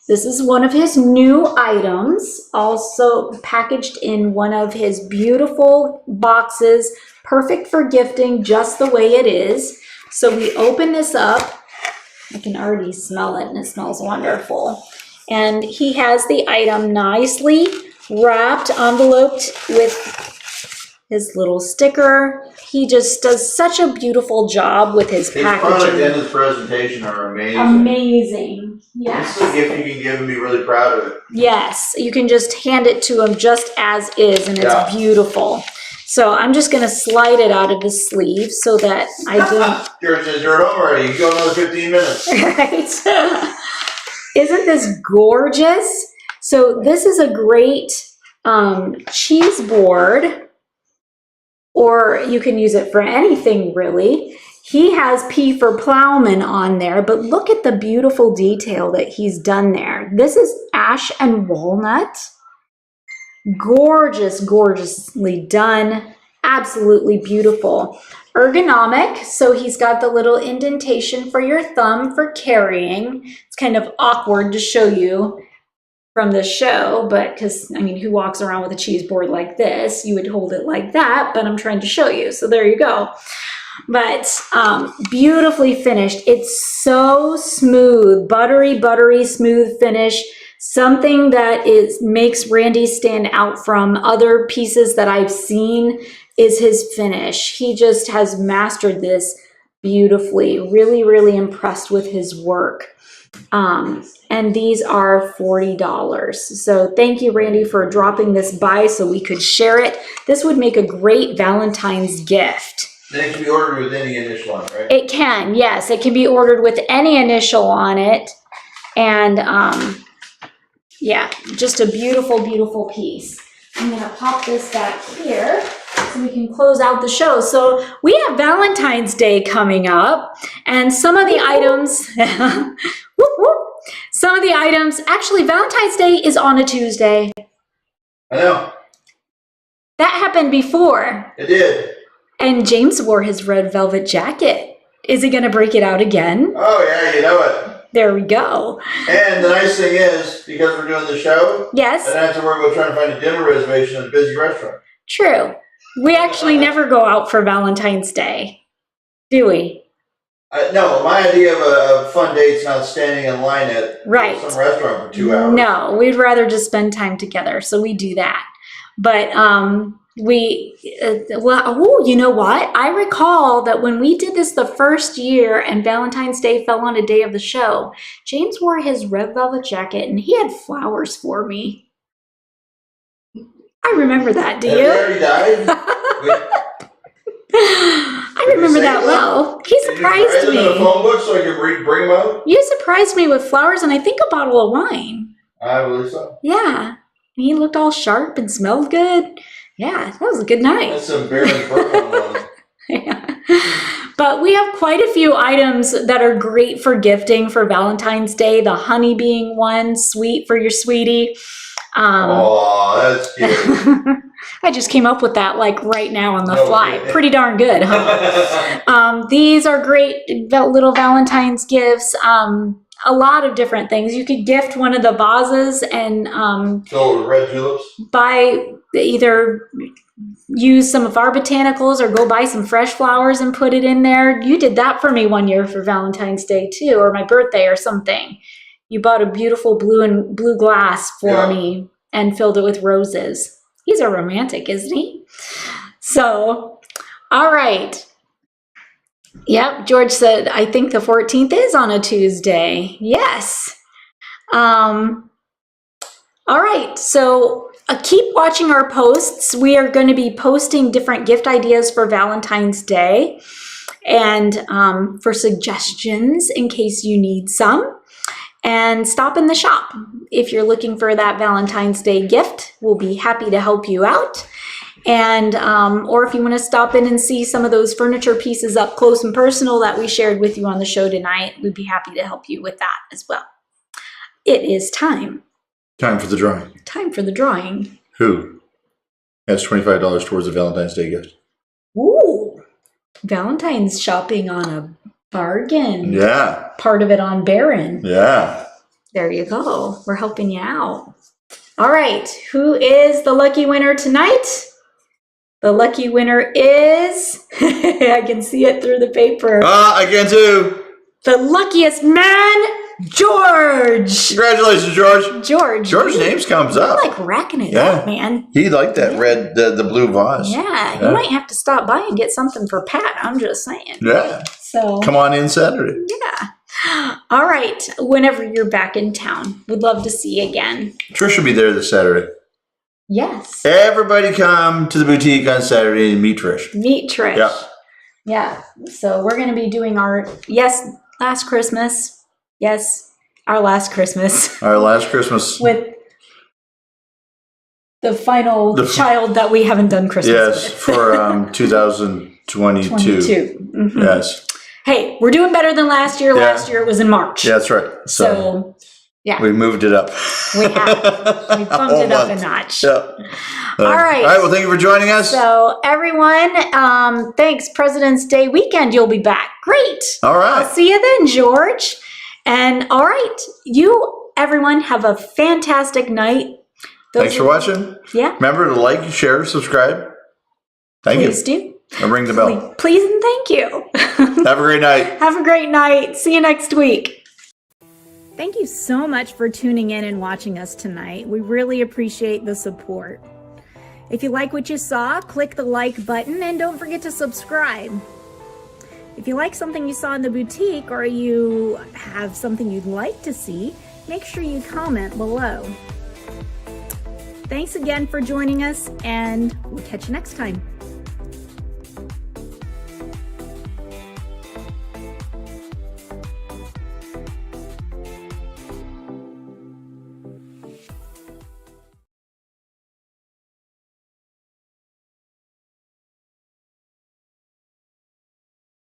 This is one of his new items, also packaged in one of his beautiful boxes, perfect for gifting just the way it is. So we open this up. I can already smell it, and it smells wonderful. And he has the item nicely wrapped, enveloped with his little sticker. He just does such a beautiful job with his packaging. His product and his presentation are amazing. Amazing. Yes. This is a gift you can give and be really proud of it. Yes, you can just hand it to him just as is, and it's beautiful. So I'm just going to slide it out of the sleeve so that I don't... You're at home already. You go another 15 minutes. Right? Isn't this gorgeous? So this is a great cheese board, or you can use it for anything really. He has P for Plowman on there, but look at the beautiful detail that he's done there. This is ash and walnut. Gorgeous, gorgeously done. Absolutely beautiful. Ergonomic, so he's got the little indentation for your thumb for carrying. It's kind of awkward to show you from the show, but because, I mean, who walks around with a cheese board like this? You would hold it like that, but I'm trying to show you. So there you go. But beautifully finished. It's so smooth, buttery, buttery, smooth finish. Something that makes Randy stand out from other pieces that I've seen is his finish. He just has mastered this beautifully. Really, really impressed with his work. And these are $40. So thank you, Randy, for dropping this by so we could share it. This would make a great Valentine's gift. And it can be ordered with any initial on it, right? It can, yes. It can be ordered with any initial on it. And yeah, just a beautiful, beautiful piece. I'm going to pop this back here so we can close out the show. So we have Valentine's Day coming up, and some of the items, whoop, whoop. Some of the items, actually Valentine's Day is on a Tuesday. I know. That happened before. It did. And James wore his red velvet jacket. Is he going to break it out again? Oh yeah, you know it. There we go. And the nice thing is, because we're doing the show, yes, I don't have to worry about trying to find a dinner reservation at a busy restaurant. True. We actually never go out for Valentine's Day, do we? No, my idea of a fun date's not standing in line at some restaurant for 2 hours. No, we'd rather just spend time together, so we do that. But you know what? I recall that when we did this the first year and Valentine's Day fell on a day of the show, James wore his red velvet jacket and he had flowers for me. I remember that, do you? He already died? I remember that well. He surprised me. In the phone book so I could bring him out? You surprised me with flowers and I think a bottle of wine. I believe so. Yeah. He looked all sharp and smelled good. Yeah, that was a good night. That's some Baron one. Yeah. But we have quite a few items that are great for gifting for Valentine's Day. The honey being one, sweet for your sweetie. Oh, that's cute. I just came up with that like right now on the fly. Kidding. Pretty darn good, huh? These are great little Valentine's gifts. A lot of different things. You could gift one of the vases and so red tulips. Buy either use some of our botanicals or go buy some fresh flowers and put it in there. You did that for me one year for Valentine's Day too, or my birthday or something. You bought a beautiful blue glass for me and filled it with roses. He's a romantic, isn't he? So, all right. Yep, George said, I think the 14th is on a Tuesday. Yes. All right, so keep watching our posts. We are going to be posting different gift ideas for Valentine's Day and for suggestions in case you need some. And stop in the shop. If you're looking for that Valentine's Day gift, we'll be happy to help you out. And or if you want to stop in and see some of those furniture pieces up close and personal that we shared with you on the show tonight, we'd be happy to help you with that as well. It is time. Time for the drawing. Time for the drawing. Who has $25 towards a Valentine's Day gift? Ooh, Valentine's shopping on a bargain. Yeah. Part of it on BARRON. Yeah. There you go. We're helping you out. All right. Who is the lucky winner tonight? The lucky winner is, I can see it through the paper. I can too. The luckiest man, George. Congratulations, George. George's name comes up. You're like racking it up, man. He liked that red, the blue vase. Yeah, you might have to stop by and get something for Pat. I'm just saying. Yeah. So come on in Saturday. Yeah. All right. Whenever you're back in town, we'd love to see you again. Trish will be there this Saturday. Yes. Everybody come to the boutique on Saturday and meet Trish. Meet Trish. Yeah. Yeah. So we're going to be doing our, last Christmas. Yes, our last Christmas. Our last Christmas. With the final child that we haven't done Christmas with. For 2022. Mm-hmm. Yes. Hey, we're doing better than last year. Yeah. Last year it was in March. Yeah, that's right. So yeah. We moved it up. We have. We bumped it up a notch. Yeah. All right. All right. Well, thank you for joining us. So everyone, thanks. President's Day weekend, you'll be back. Great. All right. I'll see you then, George. And all right, you, everyone, have a fantastic night. Thanks for watching. Yeah. Remember to like, share, subscribe. Thank you. Please do. And ring the bell. Please and thank you. Have a great night. Have a great night. See you next week. Thank you so much for tuning in and watching us tonight. We really appreciate the support. If you like what you saw, click the like button and don't forget to subscribe. If you like something you saw in the boutique or you have something you'd like to see, make sure you comment below. Thanks again for joining us, and we'll catch you next time.